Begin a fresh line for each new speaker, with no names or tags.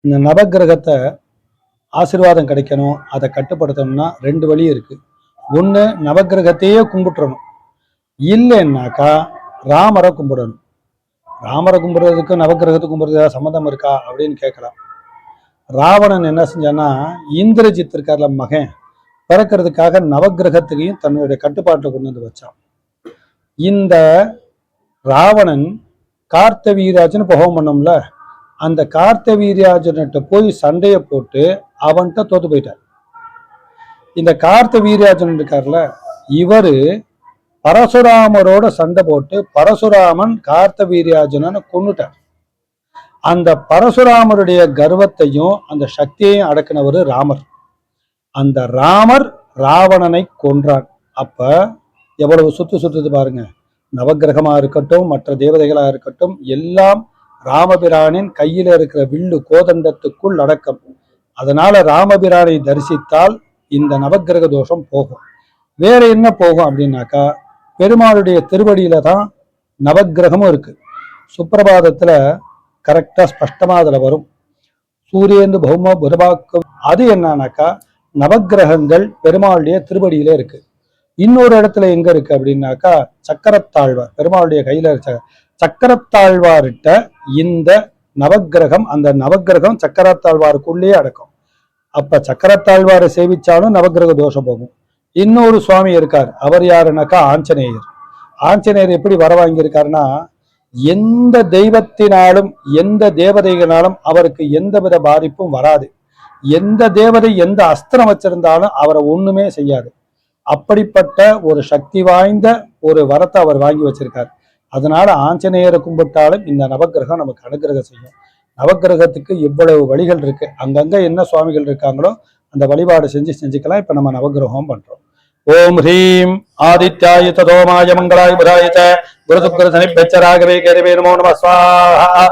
இந்த நவக்கிரகத்தை ஆசீர்வாதம் கிடைக்கணும், அதை கட்டுப்படுத்தணும்னா ரெண்டு வழி இருக்கு. ஒன்று, நவக்கிரகத்தையே கும்பிட்டுறணும். இல்லைன்னாக்கா ராமரை கும்பிடணும். ராமரை கும்பிடுறதுக்கு நவக்கிரகத்தை கும்பிடுறதுக்கு சம்மந்தம் இருக்கா அப்படின்னு கேட்கலாம். ராவணன் என்ன செஞ்சான்னா, இந்திரஜித் இருக்கார்ல மகன், பிறக்கிறதுக்காக நவக்கிரகத்தையும் தன்னுடைய கட்டுப்பாட்டை கொண்டு வந்து வச்சான். இந்த ராவணன் கார்த்தவீராஜன் ஹோமம் பண்ணோம்ல, அந்த கார்த்தவீராஜன்கிட்ட போய் சண்டையை போட்டு அவன்கிட்ட தோத்து போயிட்டார். இந்த கார்த்தவீராஜன் இருக்கார்ல, இவரு பரசுராமரோட சண்டை போட்டு பரசுராமன் கார்த்தவீராஜனை கொன்னுட்டார். அந்த பரசுராமருடைய கர்வத்தையும் அந்த சக்தியையும் அடக்கினவர் ராமர். அந்த ராமர் ராவணனை கொன்றான். அப்ப எவ்வளவு சுத்துது பாருங்க. நவக்கிரகமா இருக்கட்டும், மற்ற தேவதைகளா இருக்கட்டும், எல்லாம் ராமபிரானின் கையில இருக்கிற வில்லு கோதண்டத்துக்குள் அடக்கம். அதனால ராமபிரானை தரிசித்தால் இந்த நவக்கிரக தோஷம் போகும். வேற என்ன போகும் அப்படின்னாக்கா, பெருமாளுடைய திருவடியில தான் நவக்கிரகமும் இருக்கு. சுப்பிரபாதத்துல கரெக்டா ஸ்பஷ்டமா அதுல வரும். சூரியந்து பௌம புதபாக்கம். அது என்னன்னாக்கா, நவக்கிரகங்கள் பெருமாளுடைய திருவடியில இருக்கு. இன்னொரு இடத்துல எங்க இருக்கு அப்படின்னாக்கா, சக்கரத்தாழ்வார் பெருமாளுடைய கையில இருக்க சக்கரத்தாழ்வார்கிட்ட இந்த நவக்கிரகம், அந்த நவக்கிரகம் சக்கரத்தாழ்வாருக்குள்ளேயே அடக்கும். அப்ப சக்கரத்தாழ்வாரை சேவிச்சாலும் நவக்கிரக தோஷம் போகும். இன்னொரு சுவாமி இருக்கார், அவர் யாருன்னாக்கா ஆஞ்சநேயர். ஆஞ்சநேயர் எப்படி வர வாங்கியிருக்காருன்னா, எந்த தெய்வத்தினாலும் எந்த தேவதைகளாலும் அவருக்கு எந்தவித பாதிப்பும் வராது. எந்த தேவதை எந்த அஸ்திரம் வச்சிருந்தாலும் அவரை ஒண்ணுமே செய்யாது. அப்படிப்பட்ட ஒரு சக்தி வாய்ந்த ஒரு வரத்தை அவர் வாங்கி வச்சிருக்கார். அதனால ஆஞ்சநேயரை கும்பிட்டாலும் இந்த நவக்கிரகம் நமக்கு அனுகிரகம் செய்யும். நவக்கிரகத்துக்கு இவ்வளவு வழிகள் இருக்கு. அங்கங்க என்ன சுவாமிகள் இருக்காங்களோ அந்த வழிபாடு செஞ்சுக்கலாம். இப்ப நம்ம நவக்கிரகம் பண்றோம். ஓம் ஹ்ரீம் ஆதித்யாய ததோமாய மங்களாய புதாய குரு சுக்கிர சனி பெச்சராகவே கேரவே நமோ நம ஸ்வாஹா.